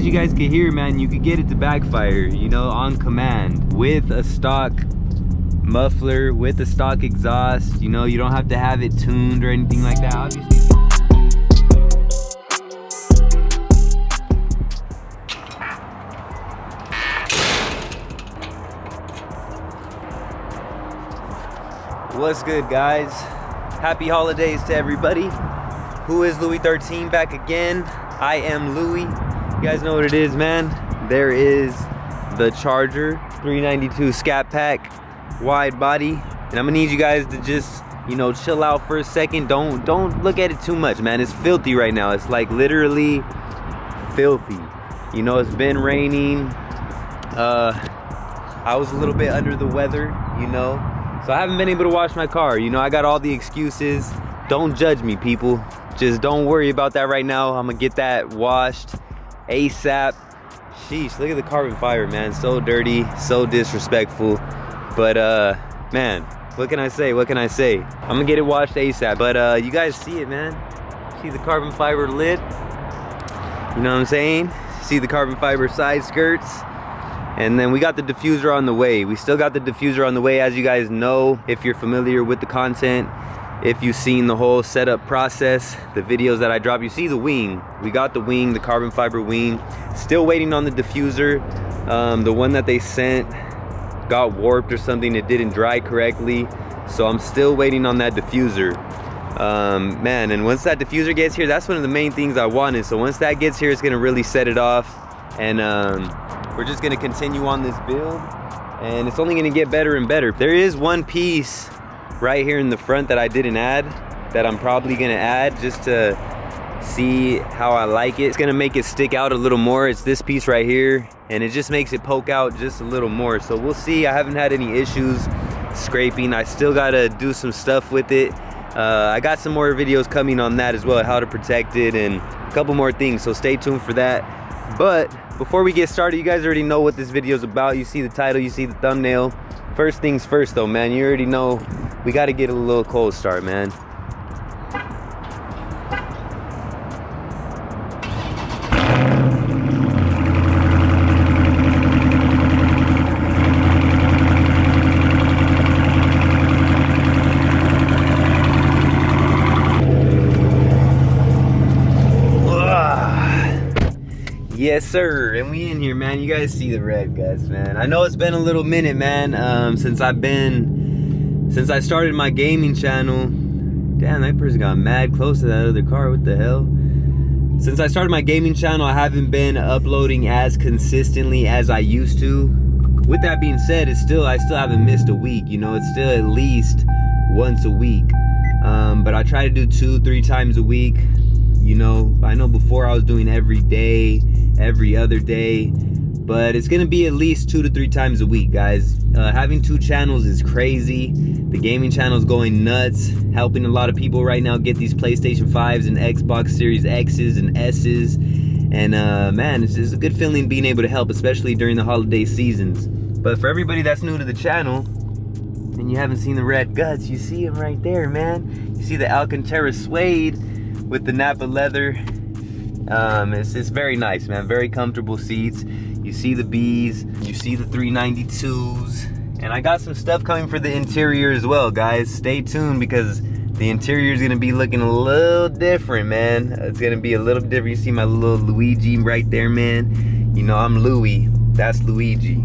you guys could hear, man, you could get it to backfire, you know, on command with a stock muffler, with a stock exhaust. You know, you don't have to have it tuned or anything like that, obviously. What's good, guys? Happy holidays to everybody. Who is LouieXIII back again? I am Louie. You guys know what it is, man. There is the Charger 392 SCATPACK wide body, and I'm gonna need you guys to just, you know, chill out for a second. Don't look at it too much, man. It's filthy right now. It's like literally filthy. You know, it's been raining. I was a little bit under the weather, you know, so I haven't been able to wash my car. You know, I got all the excuses. Don't judge me, people. Just don't worry about that right now. I'm gonna get that washed ASAP. Sheesh, look at the carbon fiber, man. So dirty, so disrespectful. But man, what can I say? What can I say? I'm gonna get it washed ASAP. But you guys see it, man. See the carbon fiber lid? You know what I'm saying? See the carbon fiber side skirts? And then we got the diffuser on the way. We still got the diffuser on the way, as you guys know, if you're familiar with the content. If you've seen the whole setup process, the videos that I drop, you see the wing. We got the wing, the carbon fiber wing. Still waiting on the diffuser. The one that they sent got warped or something. It didn't dry correctly. So I'm still waiting on that diffuser. Man, and once that diffuser gets here, that's one of the main things I wanted. So once that gets here, it's gonna really set it off. And we're just gonna continue on this build. And it's only gonna get better and better. There is one piece right here in the front that I didn't add, that I'm probably gonna add just to see how I like it. It's gonna make it stick out a little more. It's this piece right here, and it just makes it poke out just a little more. So we'll see. I haven't had any issues scraping. I still gotta do some stuff with it. I got some more videos coming on that as well, how to protect it and a couple more things, so stay tuned for that. But before we get started, you guys already know what this video is about. You see the title, you see the thumbnail. First things first though, man, you already know we got to get a little cold start, man. Yes, sir, and we in here, man. You guys see the red guts, man. I know it's been a little minute, man, since I started my gaming channel. Damn, that person got mad close to that other car. What the hell? Since I started my gaming channel, I haven't been uploading as consistently as I used to. With that being said, I still haven't missed a week. You know, it's still at least once a week. But I try to do 2-3 times a week. You know, I know before I was doing every day, every other day, but it's gonna be at least 2 to 3 times a week, guys. Having 2 channels is crazy. The gaming channel is going nuts, helping a lot of people right now get these PlayStation 5s and Xbox Series X's and S's. And man, it's just a good feeling being able to help, especially during the holiday seasons. But for everybody that's new to the channel and you haven't seen the red guts, you see them right there, man. You see the Alcantara suede with the Napa leather. It's very nice, man. Very comfortable seats. You see the B's, you see the 392s, and I got some stuff coming for the interior as well, guys. Stay tuned, because the interior is gonna be looking a little different, man. It's gonna be a little different. You see my little Luigi right there, man. You know, I'm Louie, that's Luigi.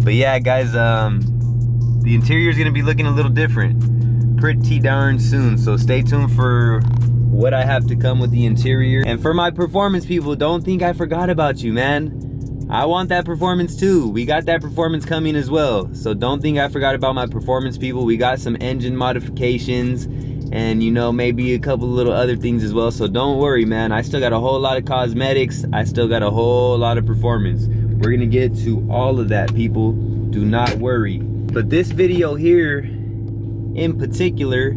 But yeah, guys, the interior is gonna be looking a little different pretty darn soon, so stay tuned for what I have to come with the interior. And for my performance people, don't think I forgot about you, man. I want that performance too. We got that performance coming as well, so don't think I forgot about my performance people. We got some engine modifications and, you know, maybe a couple little other things as well, so don't worry, man. I still got a whole lot of cosmetics. I still got a whole lot of performance. We're gonna get to all of that, people. Do not worry. But this video here in particular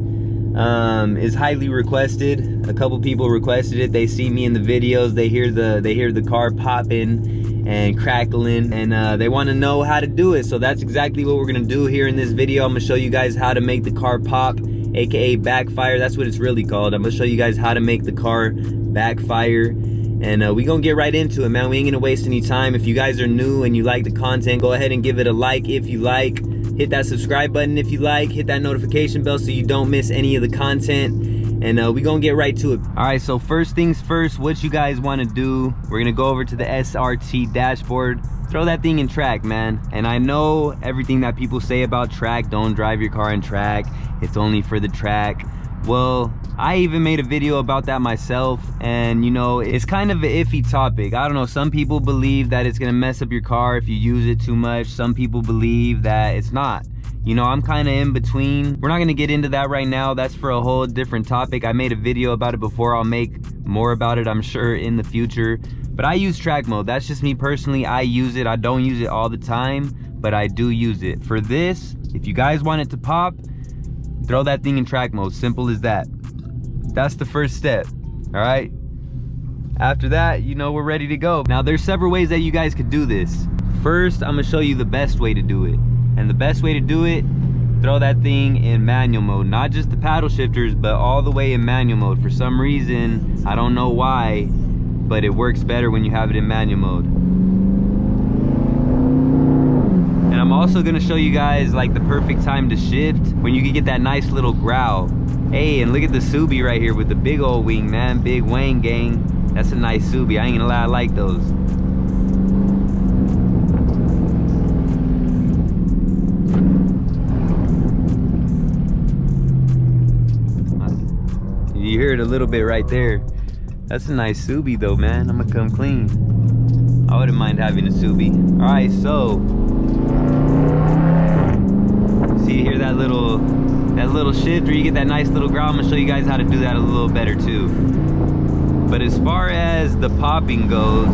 is highly requested. A couple people requested it. They see me in the videos, they hear the car popping and crackling, and they want to know how to do it. So that's exactly what we're gonna do here in this video. I'm gonna show you guys how to make the car pop, aka backfire. That's what it's really called. I'm gonna show you guys how to make the car backfire. and we gonna get right into it, man. We ain't gonna waste any time. If you guys are new and you like the content, go ahead and give it a like if you like. Hit that subscribe button if you like. Hit that notification bell so you don't miss any of the content. And we gonna get right to it. All right, so first things first, what you guys wanna do, we're gonna go over to the SRT dashboard. Throw that thing in track, man. And I know everything that people say about track, don't drive your car in track, it's only for the track. Well, I even made a video about that myself, and you know, it's kind of an iffy topic. I don't know, some people believe that it's gonna mess up your car if you use it too much. Some people believe that it's not. You know, I'm kind of in between. We're not gonna get into that right now. That's for a whole different topic. I made a video about it before. I'll make more about it, I'm sure, in the future. But I use track mode. That's just me personally. I use it. I don't use it all the time, but I do use it. For this, if you guys want it to pop, throw that thing in track mode. Simple as that. That's the first step, all right? After that, you know, we're ready to go. Now, there's several ways that you guys could do this. First, I'm gonna show you the best way to do it. And the best way to do it, throw that thing in manual mode. Not just the paddle shifters, but all the way in manual mode. For some reason, I don't know why, but it works better when you have it in manual mode. And I'm also gonna show you guys like the perfect time to shift when you can get that nice little growl. Hey, and look at the Subi right here with the big old wing, man. Big Wayne gang. That's a nice Subi. I ain't gonna lie, I like those. You hear it a little bit right there. That's a nice Subi though, man. I'm gonna come clean. I wouldn't mind having a Subi. All right, so see here that little shift where you get that nice little growl. I'm gonna show you guys how to do that a little better too. But as far as the popping goes,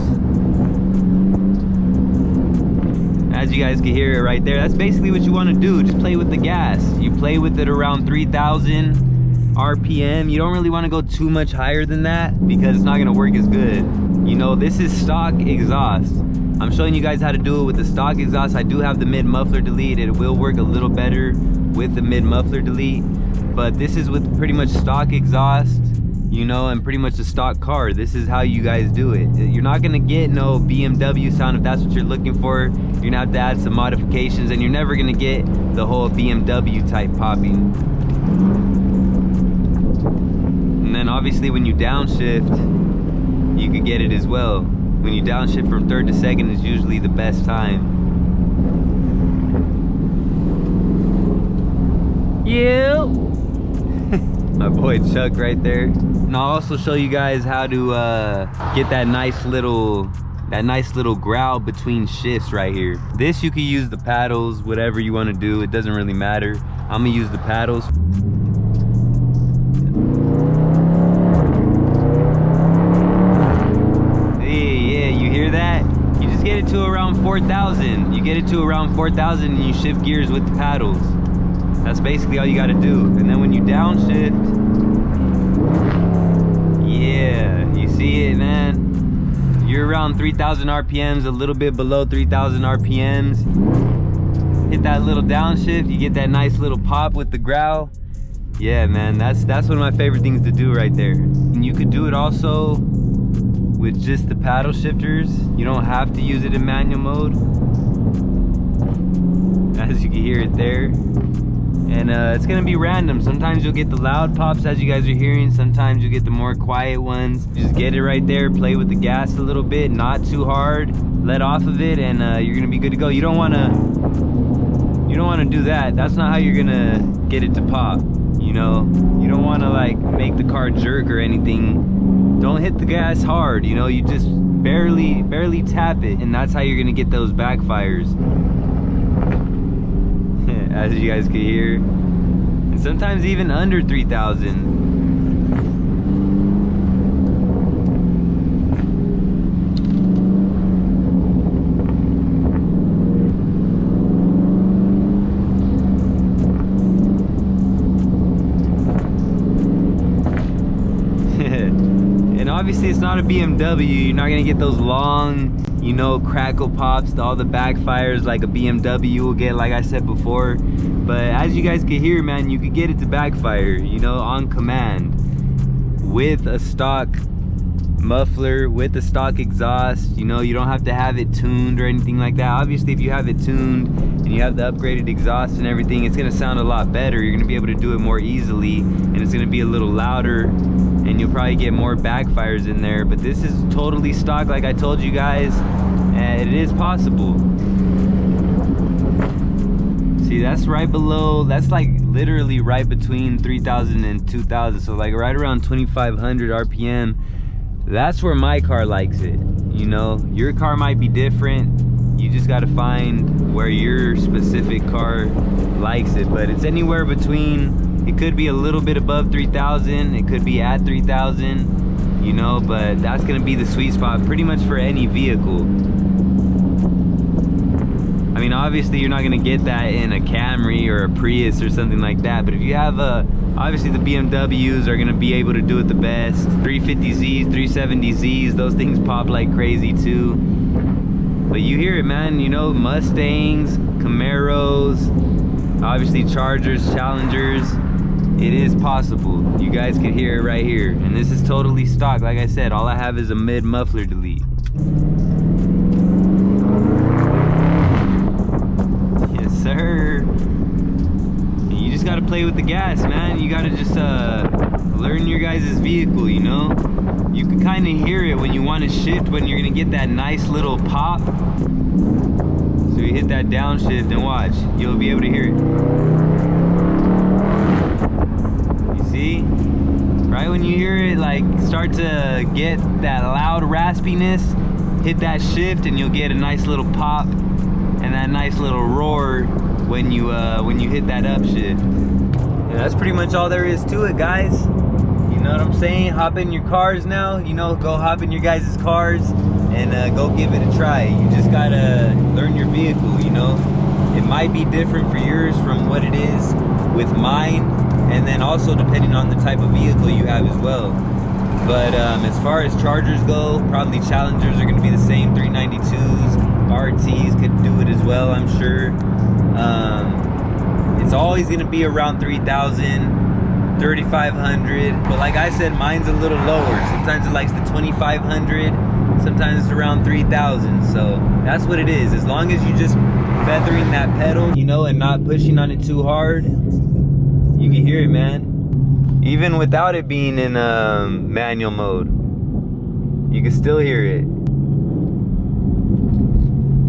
as you guys can hear it right there, that's basically what you want to do. Just play with the gas. You play with it around 3,000 RPM. You don't really want to go too much higher than that because it's not going to work as good. You know, this is stock exhaust. I'm showing you guys how to do it with the stock exhaust. I do have the mid muffler delete. It will work a little better with the mid muffler delete, but this is with pretty much stock exhaust, you know, and pretty much a stock car. This is how you guys do it. You're not gonna get no BMW sound if that's what you're looking for. You're gonna have to add some modifications, and you're never gonna get the whole BMW type popping. And then obviously when you downshift, you could get it as well. When you downshift from third to second is usually the best time. Yeah. My boy Chuck right there. And I'll also show you guys how to get that nice little growl between shifts right here. This you can use the paddles, whatever you want to do. It doesn't really matter. I'm gonna use the paddles. Yeah, you hear that? You just get it to around 4,000. You get it to around 4,000 and you shift gears with the paddles. That's basically all you gotta do. And then when you downshift, yeah, you see it, man. You're around 3,000 RPMs, a little bit below 3,000 RPMs. Hit that little downshift, you get that nice little pop with the growl. Yeah, man, that's one of my favorite things to do right there. And you could do it also with just the paddle shifters. You don't have to use it in manual mode. As you can hear it there. And it's gonna be random. Sometimes you'll get the loud pops as you guys are hearing. Sometimes you'll get the more quiet ones. Just get it right there, play with the gas a little bit, not too hard. Let off of it, and you're gonna be good to go. You don't wanna do that. That's not how you're gonna get it to pop. You know, you don't wanna like make the car jerk or anything. Don't hit the gas hard. You know, you just barely tap it, and that's how you're gonna get those backfires. As you guys can hear, and sometimes even under 3,000. And obviously it's not a BMW. You're not gonna get those long, you know, crackle pops, all the backfires like a BMW will get, like I said before. But as you guys can hear, man, you could get it to backfire, you know, on command with a stock muffler with the stock exhaust. You know, you don't have to have it tuned or anything like that. Obviously, if you have it tuned and you have the upgraded exhaust and everything, it's gonna sound a lot better. You're gonna be able to do it more easily, and it's gonna be a little louder, and you'll probably get more backfires in there. But this is totally stock, like I told you guys, and it is possible. See, that's right below, that's like literally right between 3,000 and 2,000, so like right around 2,500 RPM. That's where my car likes it. You know, your car might be different. You just got to find where your specific car likes it, but it's anywhere between, it could be a little bit above 3,000, it could be at 3,000, you know, but that's going to be the sweet spot pretty much for any vehicle. I mean, obviously you're not going to get that in a Camry or a Prius or something like that, but if you have a, obviously the BMWs are going to be able to do it the best. 350Zs, 370Zs, those things pop like crazy too. But you hear it, man, you know, Mustangs, Camaros, obviously Chargers, Challengers. It is possible. You guys can hear it right here. And this is totally stock. Like I said, all I have is a mid muffler delete. Yes, sir. You just gotta play with the gas, man. You gotta just learn your guys' vehicle, you know? You can kind of hear it when you want to shift, when you're gonna get that nice little pop. So you hit that downshift and watch, you'll be able to hear it. You see? Right when you hear it like start to get that loud raspiness, hit that shift and you'll get a nice little pop and that nice little roar when you hit that upshift. And that's pretty much all there is to it, guys. You know what I'm saying? Hop in your cars now. You know, go hop in your guys' cars and go give it a try. You just gotta learn your vehicle, you know? It might be different for yours from what it is with mine, and then also depending on the type of vehicle you have as well. But as far as Chargers go, probably Challengers are gonna be the same. 392s, RTs could do it as well, I'm sure. It's always gonna be around 3,000, 3,500, but like I said, mine's a little lower. Sometimes it likes the 2,500, sometimes it's around 3,000. So that's what it is. As long as you just feathering that pedal, you know, and not pushing on it too hard, you can hear it, man. Even without it being in manual mode, you can still hear it.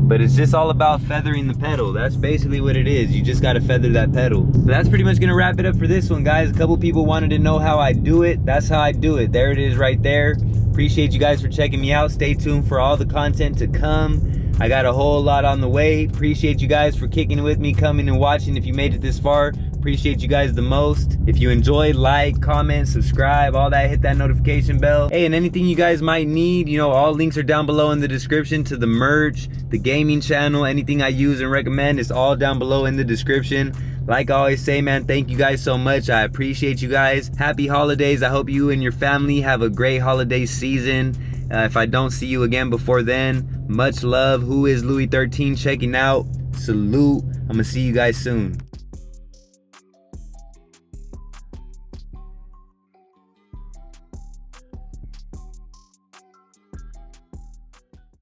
But it's just all about feathering the pedal. That's basically what it is. You just gotta feather that pedal. But that's pretty much gonna wrap it up for this one, guys. A couple people wanted to know how I do it. That's how I do it. There it is right there. Appreciate you guys for checking me out. Stay tuned for all the content to come. I got a whole lot on the way. Appreciate you guys for kicking with me, coming and watching. If you made it this far, appreciate you guys the most. If you enjoyed, like, comment, subscribe, all that, hit that notification bell. Hey, and anything you guys might need, you know, all links are down below in the description to the merch, the gaming channel, anything I use and recommend, it's all down below in the description. Like I always say, man, thank you guys so much. I appreciate you guys. Happy holidays. I hope you and your family have a great holiday season. If I don't see you again before then, much love. Who is LouieXIII checking out? Salute. I'm gonna see you guys soon.